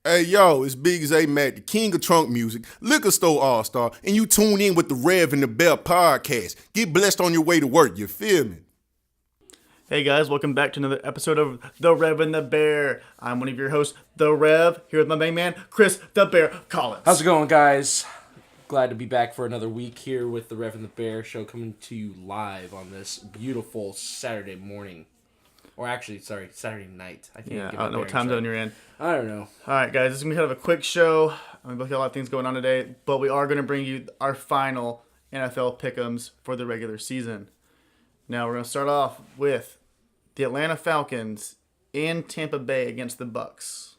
Hey yo, it's Big Zay Matt, the king of trunk music, liquor store all-star, and you tune in with the Rev and The Bear podcast. Get blessed on your way to work, you feel me? Hey guys, welcome back to another episode of The Rev and The Bear. I'm one of your hosts, The Rev, here with my main man, Chris The Bear Collins. How's it going, guys? Glad to be back for another week here with the Rev and the Bear show, coming to you live on this beautiful Saturday morning. Or actually, sorry, Saturday night. I don't know what time zone you're in. I don't know. Alright guys, this is going to be kind of a quick show. We've got a lot of things going on today, but we are going to bring you our final NFL pick'ems for the regular season. Now we're going to start off with the Atlanta Falcons in Tampa Bay against the Bucks.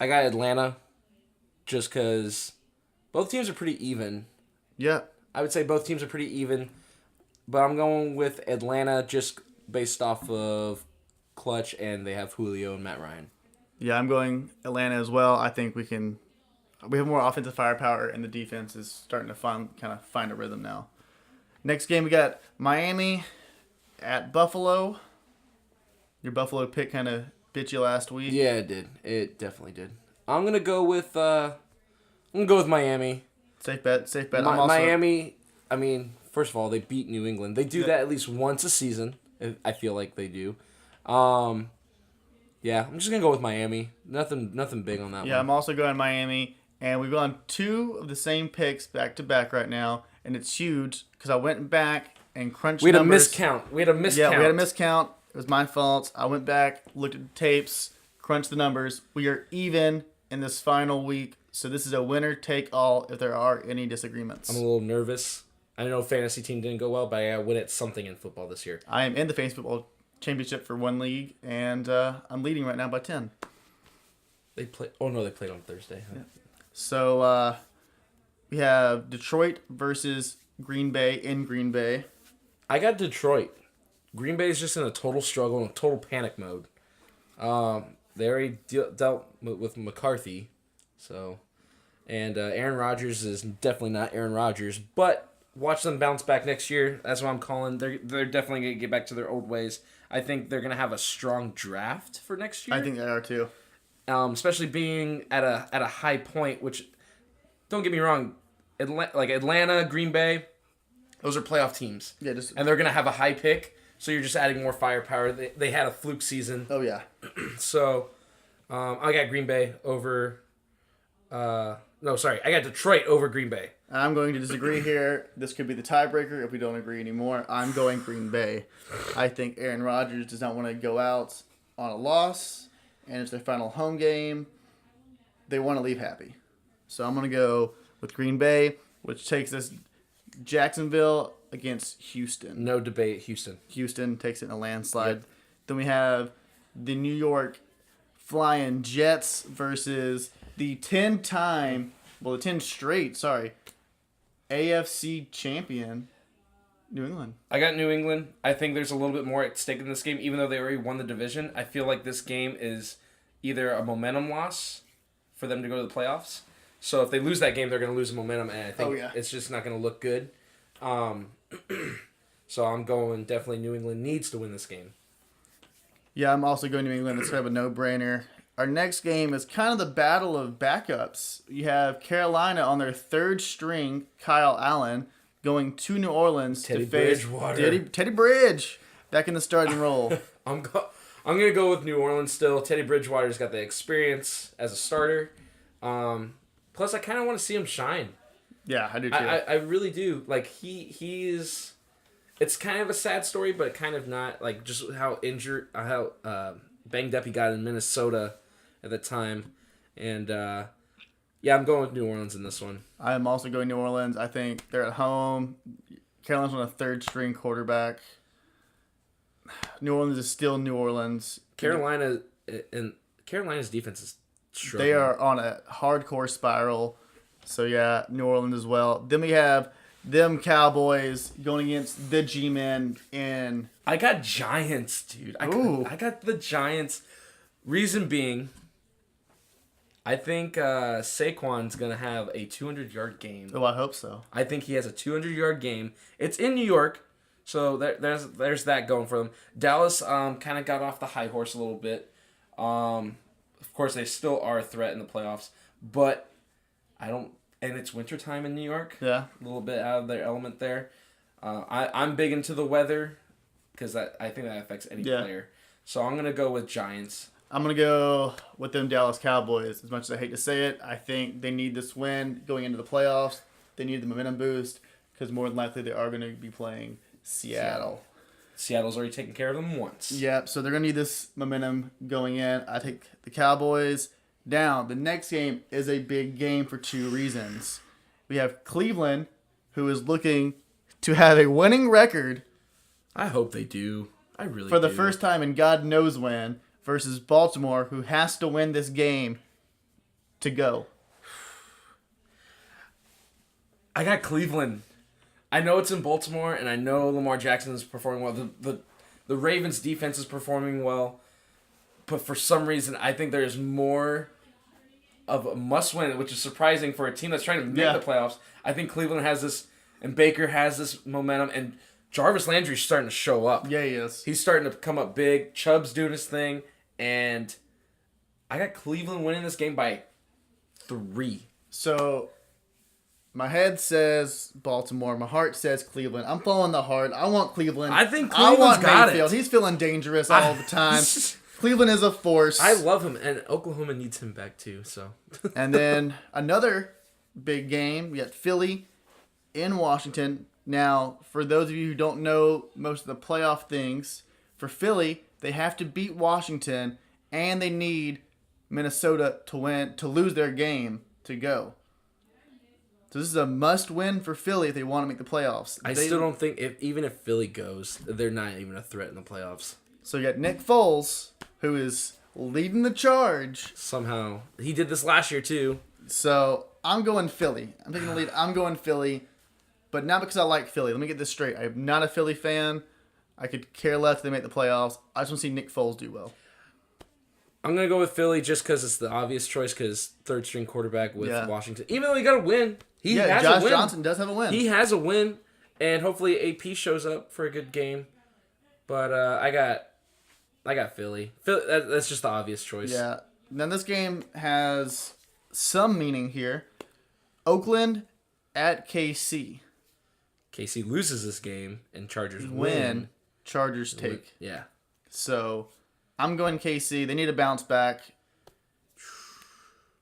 I got Atlanta just because both teams are pretty even. Yeah. I would say both teams are pretty even, but I'm going with Atlanta just based off of clutch, and they have Julio and Matt Ryan. Yeah, I'm going Atlanta as well. I think we have more offensive firepower, and the defense is starting to find a rhythm now. Next game, we got Miami at Buffalo. Your Buffalo pick kind of bit you last week. Yeah, it did. It definitely did. I'm gonna go with Miami. Safe bet. Miami. I mean, first of all, they beat New England. They do that at least once a season. I feel like they do. Yeah, I'm just gonna go with Miami. Nothing big on that one. Yeah, I'm also going Miami, and we've gone two of the same picks back to back right now, and it's huge because I went back and crunched numbers. We had a miscount. Yeah, we had a miscount. It was my fault. I went back, looked at the tapes, crunched the numbers. We are even in this final week, so this is a winner take all if there are any disagreements. I'm a little nervous. I know fantasy team didn't go well, but I win at something in football this year. I am in the fantasy football championship for one league, and I'm leading right now by 10. They played on Thursday. Yeah. So we have Detroit versus Green Bay in Green Bay. I got Detroit. Green Bay is just in a total struggle and total panic mode. They already dealt with McCarthy, and Aaron Rodgers is definitely not Aaron Rodgers, but watch them bounce back next year. That's what I'm calling. They're definitely going to get back to their old ways. I think they're going to have a strong draft for next year. I think they are too. Especially being at a high point, which, don't get me wrong, Atlanta, Green Bay, those are playoff teams. Yeah, and they're going to have a high pick, so you're just adding more firepower. They had a fluke season. Oh, yeah. So, I got Green Bay over... I got Detroit over Green Bay. I'm going to disagree here. This could be the tiebreaker if we don't agree anymore. I'm going Green Bay. I think Aaron Rodgers does not want to go out on a loss, and it's their final home game. They want to leave happy. So I'm going to go with Green Bay, which takes us Jacksonville against Houston. No debate, Houston. Houston takes it in a landslide. Yep. Then we have the New York Flying Jets versus the 10 straight, AFC champion, New England. I got New England. I think there's a little bit more at stake in this game, even though they already won the division. I feel like this game is either a momentum loss for them to go to the playoffs. So if they lose that game, they're going to lose the momentum, and I think it's just not going to look good. So I'm going definitely New England needs to win this game. Yeah, I'm also going New England. It's kind of a no-brainer. Our next game is kind of the battle of backups. You have Carolina on their third string, Kyle Allen, going to New Orleans to face Teddy Bridge back in the starting role. I'm going to go with New Orleans still. Teddy Bridgewater's got the experience as a starter. Plus, I kind of want to see him shine. Yeah, I do too. I really do. Like, he's... It's kind of a sad story, but kind of not. Like, just how banged up he got in Minnesota at the time. And, I'm going with New Orleans in this one. I am also going New Orleans. I think they're at home. Carolina's on a third-string quarterback. New Orleans is still New Orleans. Carolina's defense is struggling. They are on a hardcore spiral. So, yeah, New Orleans as well. Then we have them Cowboys going against the G-Men in... I got Giants, dude. I got the Giants. Reason being, I think Saquon's going to have a 200-yard game. Oh, I hope so. I think he has a 200-yard game. It's in New York, so there's that going for them. Dallas kind of got off the high horse a little bit. Of course, they still are a threat in the playoffs, but I don't. And it's wintertime in New York. Yeah. A little bit out of their element there. I'm big into the weather because I think that affects any player. So I'm going to go with Giants. I'm going to go with them Dallas Cowboys. As much as I hate to say it, I think they need this win going into the playoffs. They need the momentum boost because more than likely they are going to be playing Seattle. Seattle's already taken care of them once. Yep, so they're going to need this momentum going in. I take the Cowboys. Now, the next game is a big game for two reasons. We have Cleveland, who is looking to have a winning record I hope they do. I really for the do. first time in God knows when, versus Baltimore, who has to win this game to go. I got Cleveland. I know it's in Baltimore, and I know Lamar Jackson is performing well. The Ravens' defense is performing well, but for some reason, I think there's more of a must-win, which is surprising for a team that's trying to make the playoffs. I think Cleveland has this, and Baker has this momentum, and Jarvis Landry's starting to show up. Yeah, he is. He's starting to come up big. Chubb's doing his thing, and I got Cleveland winning this game by 3. So, my head says Baltimore. My heart says Cleveland. I'm following the heart. I want Cleveland. I think I Cleveland's want got Mayfield. it. He's feeling dangerous all the time. Cleveland is a force. I love him, and Oklahoma needs him back too. So, And then another big game. We got Philly in Washington. Now, for those of you who don't know most of the playoff things, for Philly, they have to beat Washington, and they need Minnesota to lose their game to go. So this is a must-win for Philly if they want to make the playoffs. I still don't think even if Philly goes, they're not even a threat in the playoffs. So you got Nick Foles, who is leading the charge. Somehow he did this last year too. So I'm going Philly. I'm taking the lead. I'm going Philly, but not because I like Philly. Let me get this straight. I am not a Philly fan. I could care less if they make the playoffs. I just want to see Nick Foles do well. I'm gonna go with Philly just because it's the obvious choice. Because third string quarterback with Washington, even though he got a win, he has Josh a win. Johnson does have a win. He has a win, and hopefully AP shows up for a good game. But I got Philly. That's just the obvious choice. Yeah. Now this game has some meaning here. Oakland at KC. KC loses this game, and Chargers Win. Chargers take. Yeah. So I'm going KC. They need to bounce back.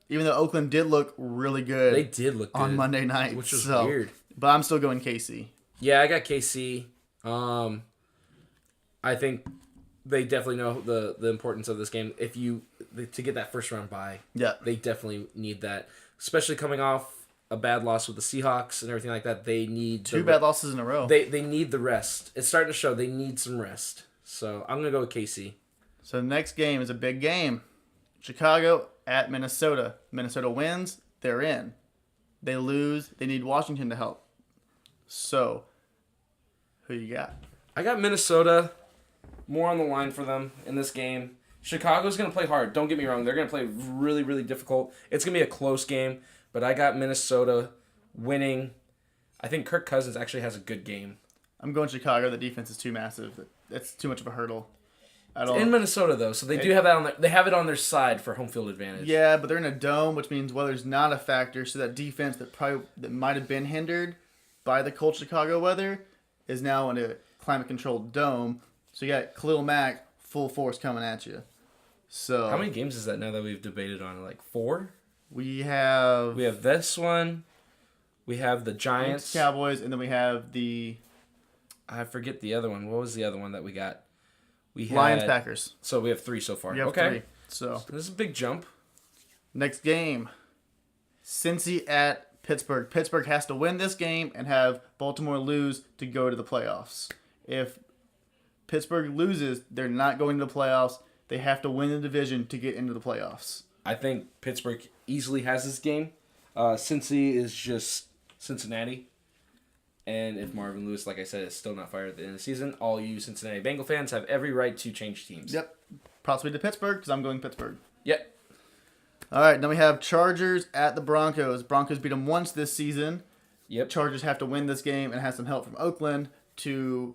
Even though Oakland did look really good. They did look good on Monday night, which was weird. But I'm still going KC. Yeah, I got KC. I think they definitely know the importance of this game. To get that first round bye, they definitely need that, especially coming off a bad loss with the Seahawks and everything like that. They need two bad losses in a row. They need the rest. It's starting to show they need some rest. So I'm gonna go with KC. So the next game is a big game. Chicago at Minnesota. Minnesota wins, they're in. They lose, they need Washington to help. So, who you got? I got Minnesota. More on the line for them in this game. Chicago's going to play hard. Don't get me wrong. They're going to play really, really difficult. It's going to be a close game, but I got Minnesota winning. I think Kirk Cousins actually has a good game. I'm going Chicago. The defense is too massive. That's too much of a hurdle. In Minnesota, though, so they do have that they have it on their side for home field advantage. Yeah, but they're in a dome, which means weather's not a factor. So that defense that might have been hindered by the cold Chicago weather is now in a climate-controlled dome. So you got Khalil Mack full force coming at you. So how many games is that now that we've debated on? Like 4? We have this one. We have the Giants, Cowboys, and then we have the I forget the other one. What was the other one that we got? We had Lions, Packers. So we have 3 so far. You have okay. 3. So This is a big jump. Next game, Cincy at Pittsburgh. Pittsburgh has to win this game and have Baltimore lose to go to the playoffs. If Pittsburgh loses, they're not going to the playoffs. They have to win the division to get into the playoffs. I think Pittsburgh easily has this game. Cincy is just Cincinnati. And if Marvin Lewis, like I said, is still not fired at the end of the season, all you Cincinnati Bengal fans have every right to change teams. Yep. Possibly to Pittsburgh because I'm going Pittsburgh. Yep. All right, then we have Chargers at the Broncos. Broncos beat them once this season. Yep. Chargers have to win this game and have some help from Oakland to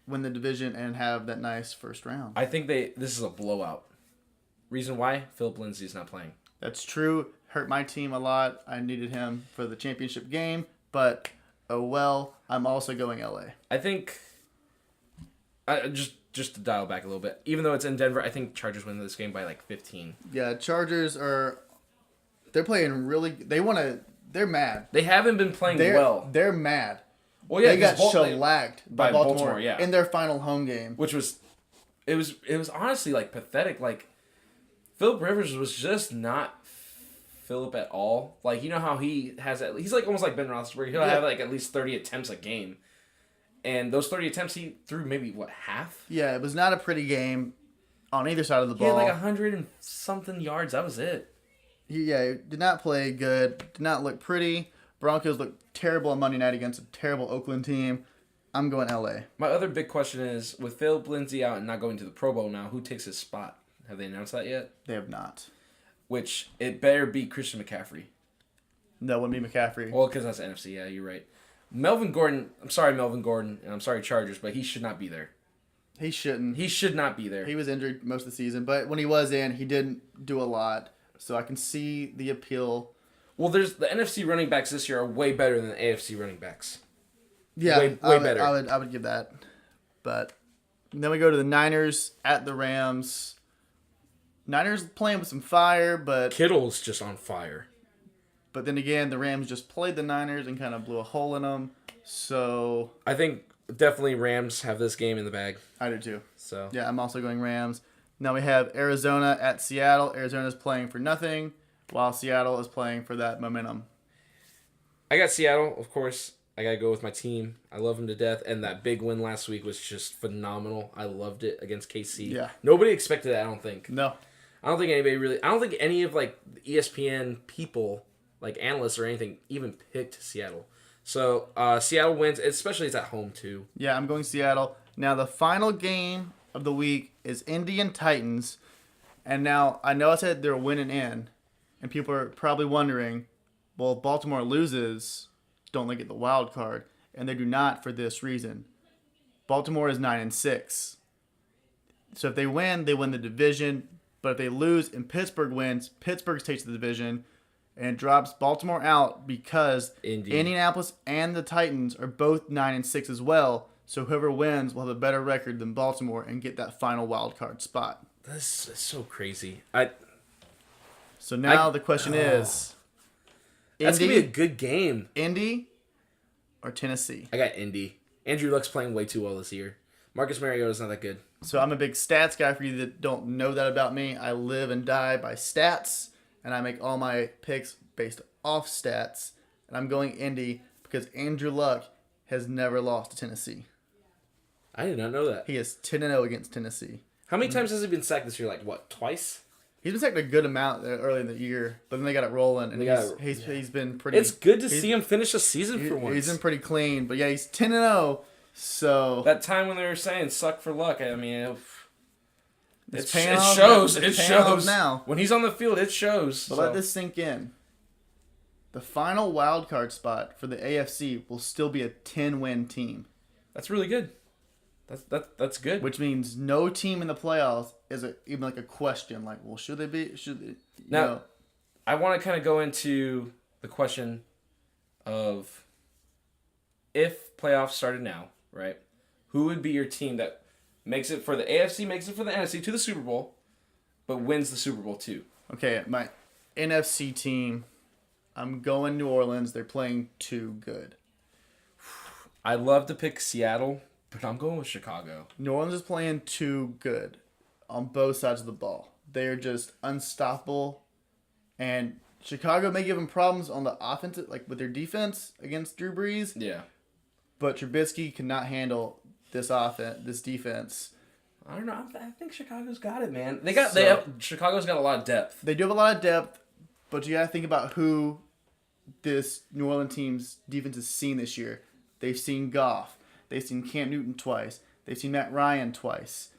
win the division and have that nice first round. I think this is a blowout. Reason why? Philip Lindsay's not playing. That's true. Hurt my team a lot. I needed him for the championship game, but oh well. I'm also going LA. I think, just to dial back a little bit, even though it's in Denver, I think Chargers win this game by like 15. Yeah, Chargers they're playing really. They're mad. They haven't been playing well. They're mad. Well, yeah, they got shellacked by Baltimore, yeah, in their final home game, which was, it was honestly like pathetic. Like, Philip Rivers was just not Philip at all. Like, you know how he's like almost like Ben Roethlisberger. He'll have like at least 30 attempts a game, and those 30 attempts he threw maybe half. Yeah, it was not a pretty game on either side of the ball. He had like 100 and something yards. That was it. He did not play good. Did not look pretty. Broncos looked terrible on Monday night against a terrible Oakland team. I'm going LA. My other big question is, with Philip Lindsay out and not going to the Pro Bowl now, who takes his spot? Have they announced that yet? They have not. Which, it better be Christian McCaffrey. No, it wouldn't be McCaffrey. Well, because that's NFC. Yeah, you're right. Melvin Gordon, I'm sorry, Melvin Gordon, and I'm sorry, Chargers, but he should not be there. He shouldn't. He should not be there. He was injured most of the season, but when he was in, he didn't do a lot. So I can see the appeal. Well, there's the NFC running backs this year are way better than the AFC running backs. Yeah, way better. I would give that. But then we go to the Niners at the Rams. Niners playing with some fire, but Kittle's just on fire. But then again, the Rams just played the Niners and kind of blew a hole in them. So I think definitely Rams have this game in the bag. I do too. So yeah, I'm also going Rams. Now we have Arizona at Seattle. Arizona's playing for nothing, while Seattle is playing for that momentum. I got Seattle, of course. I got to go with my team. I love them to death. And that big win last week was just phenomenal. I loved it against KC. Yeah. Nobody expected that, I don't think. No. I don't think any of like the ESPN people, like analysts or anything, even picked Seattle. So Seattle wins, especially it's at home too. Yeah, I'm going Seattle. Now the final game of the week is Indian Titans. And now I know I said they're winning in. And people are probably wondering, well, if Baltimore loses, don't they get the wild card? And they do not for this reason. Baltimore is 9-6. So if they win the division. But if they lose and Pittsburgh wins, Pittsburgh takes the division and drops Baltimore out because Indianapolis and the Titans are both 9-6 as well. So whoever wins will have a better record than Baltimore and get that final wild card spot. This is so crazy. So now the question is, that's going to be a good game. Indy or Tennessee? I got Indy. Andrew Luck's playing way too well this year. Marcus Mariota's not that good. So I'm a big stats guy. For you that don't know that about me, I live and die by stats, and I make all my picks based off stats. And I'm going Indy because Andrew Luck has never lost to Tennessee. I did not know that. He is 10-0 against Tennessee. How many times has he been sacked this year? Like, what, twice? He's been sacked a good amount early in the year, but then they got it rolling, and he's been pretty... It's good to see him finish a season for once. He's been pretty clean, but yeah, he's 10-0, so... That time when they were saying, suck for luck, I mean... It shows now. When he's on the field, it shows. But let this sink in. The final wild card spot for the AFC will still be a 10-win team. That's really good. That's good. Which means no team in the playoffs is even like a question. Like, well, should they be? Should they? Now, I want to kind of go into the question of if playoffs started now, right? Who would be your team that makes it for the AFC, makes it for the NFC to the Super Bowl, but wins the Super Bowl too? Okay, my NFC team, I'm going New Orleans. They're playing too good. I love to pick Seattle, but I'm going with Chicago. New Orleans is playing too good on both sides of the ball. They're just unstoppable. And Chicago may give them problems on the offensive, like with their defense against Drew Brees. Yeah. But Trubisky cannot handle this defense. I don't know. I think Chicago's got it, man. Chicago's got a lot of depth. They do have a lot of depth, but you got to think about who this New Orleans team's defense has seen this year. They've seen Goff. They've seen Cam Newton twice. They've seen Matt Ryan twice.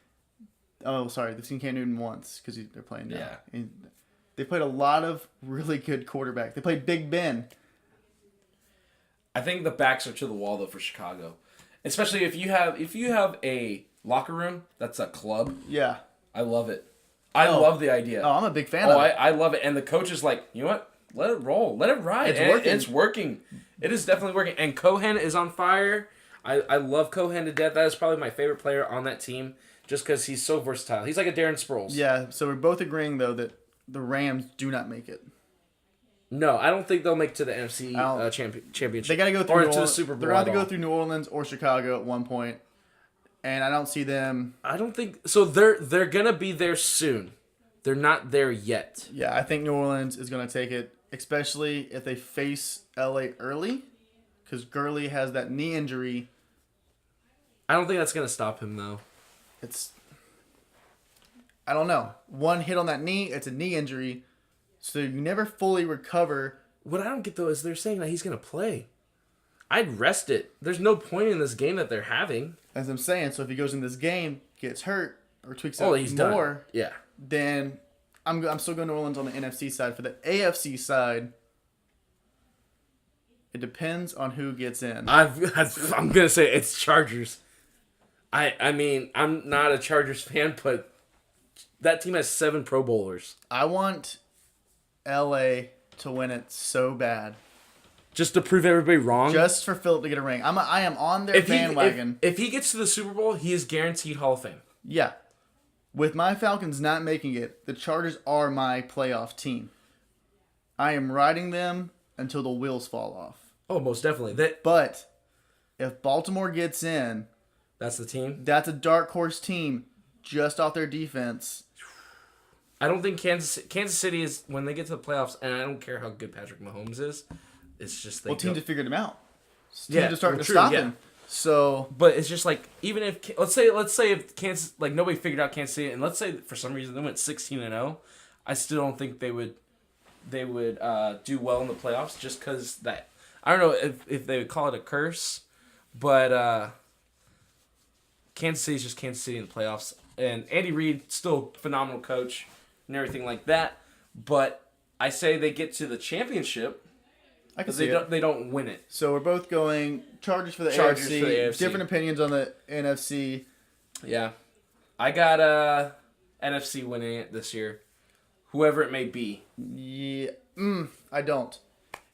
Oh, sorry. They've seen Cam Newton once because they're playing now. Yeah. And they played a lot of really good quarterbacks. They played Big Ben. I think the backs are to the wall, though, for Chicago. Especially if you have a locker room that's a club. Yeah. I love it. I love the idea. Oh, I'm a big fan of it. I love it. And the coach is like, you know what? Let it roll. Let it ride. It's working. It is definitely working. And Cohen is on fire. I love Cohen to death. That is probably my favorite player on that team just because he's so versatile. He's like a Darren Sproles. Yeah, so we're both agreeing, though, that the Rams do not make it. No, I don't think they'll make to the NFC championship. They got to go through or to the Super Bowl. They're going to go through New Orleans or Chicago at one point, and I don't see them. I don't think so. They're gonna be there soon. They're not there yet. Yeah, I think New Orleans is going to take it, especially if they face LA early, because Gurley has that knee injury. I don't think that's gonna stop him though. I don't know. One hit on that knee, it's a knee injury, so you never fully recover. What I don't get though is they're saying that he's gonna play. I'd rest it. There's no point in this game that they're having. As I'm saying, so if he goes in this game, gets hurt or tweaks Oh, out he's more, done. Yeah. then I'm still going New Orleans on the NFC side. For the AFC side, it depends on who gets in. I'm gonna say it's Chargers. I mean, I'm not a Chargers fan, but that team has 7 Pro Bowlers. I want LA to win it so bad. Just to prove everybody wrong. Just for Philip to get a ring. I am on their bandwagon. If he gets to the Super Bowl, he is guaranteed Hall of Fame. Yeah. With my Falcons not making it, the Chargers are my playoff team. I am riding them until the wheels fall off. Oh, most definitely. But if Baltimore gets in, That's the team? that's a dark horse team just off their defense. I don't think Kansas City is, when they get to the playoffs, and I don't care how good Patrick Mahomes is, it's just Teams have figured him out. Yeah, Teams are starting to true, stop yeah. him. So, But it's just like, even if let's say if Kansas, like, nobody figured out Kansas City, and let's say for some reason they went 16-0, I still don't think they would do well in the playoffs just because that, I don't know if they would call it a curse, but Kansas City is just Kansas City in the playoffs, and Andy Reid still phenomenal coach and everything like that, but I say they get to the championship. I can Because see it. they don't win it. So we're both going Chargers for the Chargers AFC. for the AFC. Different opinions on the NFC. Yeah. I got NFC winning it this year. Whoever it may be. Yeah, I don't.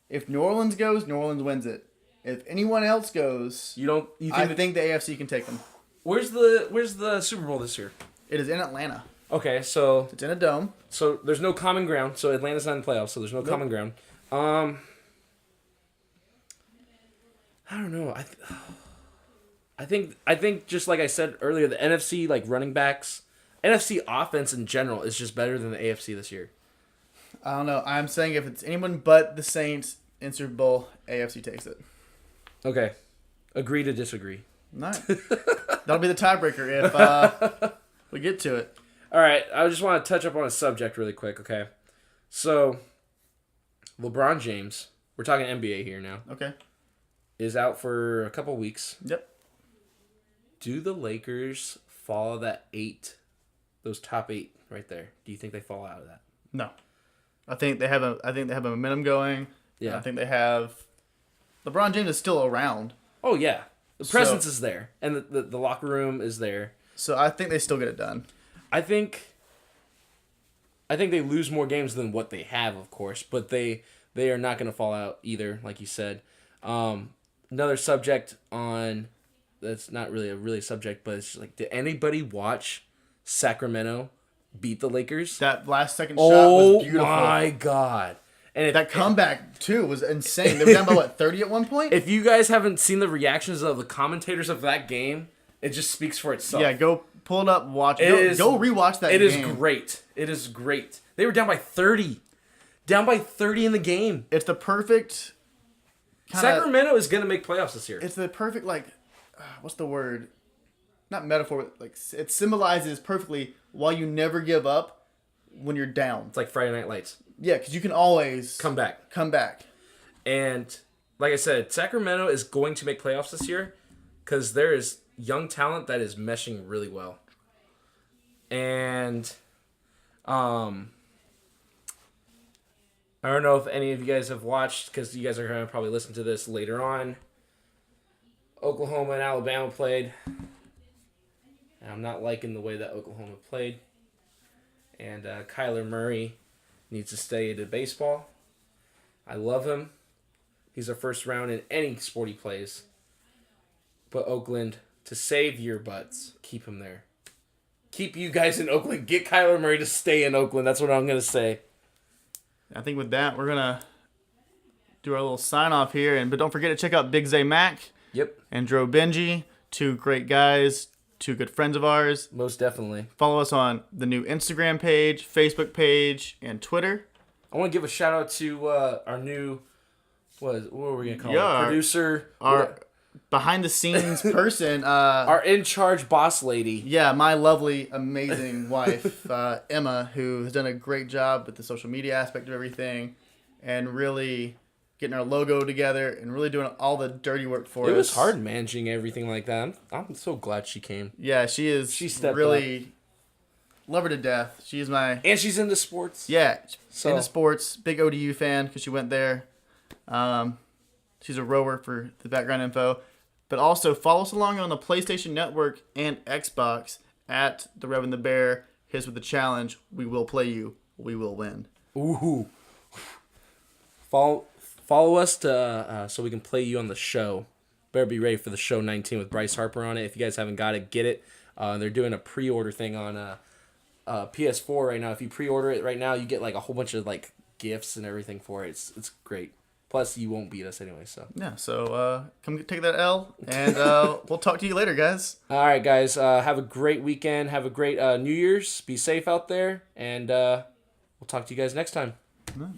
If New Orleans goes, New Orleans wins it. If anyone else goes, You think the AFC can take them. Where's the Super Bowl this year? It is in Atlanta. Okay, so It's in a dome. there's no common ground. So Atlanta's not in the playoffs, so there's no common ground. I don't know. I think just like I said earlier, the NFC like running backs, NFC offense in general is just better than the AFC this year. I don't know. I'm saying if it's anyone but the Saints in Super Bowl, AFC takes it. Okay, agree to disagree. All right. That'll be the tiebreaker if we get to it. All right, I just want to touch up on a subject really quick. Okay, so LeBron James, we're talking NBA here now, Okay. is out for a couple weeks. Yep. Do the Lakers fall those top 8 right there? Do you think they fall out of that? No. I think they have a momentum going. Yeah. I think they have LeBron James is still around. Oh yeah, the presence is there, and the locker room is there. So I think they still get it done. I think they lose more games than what they have, of course, but they are not going to fall out either, like you said. Another subject on that's not really a subject, but it's just like, did anybody watch Sacramento beat the Lakers? That last second shot was beautiful. Oh my god! And That comeback too was insane. They were down by 30 at one point? if you guys haven't seen the reactions of the commentators of that game, it just speaks for itself. Yeah, go pull it up, watch it. It Go rewatch that game. It is great. It is great. They were down by 30. Down by 30 in the game. It's the perfect Sacramento is going to make playoffs this year. It's the perfect what's the word? Not metaphor, but like it symbolizes perfectly why you never give up when you're down. It's like Friday Night Lights. Yeah, because you can always Come back. And like I said, Sacramento is going to make playoffs this year because there is young talent that is meshing really well. And I don't know if any of you guys have watched, because you guys are going to probably listen to this later on. Oklahoma and Alabama played. And I'm not liking the way that Oklahoma played. And Kyler Murray needs to stay into baseball. I love him. He's a first round in any sport he plays. But Oakland, to save your butts, keep him there. Keep you guys in Oakland. Get Kyler Murray to stay in Oakland. That's what I'm going to say. I think with that, we're going to do our little sign-off here. But don't forget to check out Big Zay Mac Yep. and Dro Benji. 2 great guys, 2 good friends of ours. Most definitely. Follow us on the new Instagram page, Facebook page, and Twitter. I want to give a shout-out to our new, what were we going to call Yeah, it? Producer. Our behind-the-scenes person. Our in-charge boss lady. Yeah, my lovely, amazing wife, Emma, who has done a great job with the social media aspect of everything and really getting our logo together and really doing all the dirty work for us. It was hard managing everything like that. I'm so glad she came. Yeah, she is. She stepped really love her to death. She's my And she's into sports. yeah So- into sports. Big ODU fan because she went there. She's a rower for the background info, but also follow us along on the PlayStation Network and Xbox at the Rev and the Bear. Hit us with the challenge. We will play you. We will win. Ooh. Follow us to so we can play you on the show. Better be ready for the show 19 with Bryce Harper on it. If you guys haven't got it, get it. They're doing a pre-order thing on PS4 right now. If you pre-order it right now, you get like a whole bunch of like gifts and everything for it. It's great. Plus, you won't beat us anyway. So Yeah. So come take that L, and we'll talk to you later, guys. all right, guys. Have a great weekend. Have a great New Year's. Be safe out there, and we'll talk to you guys next time. All right.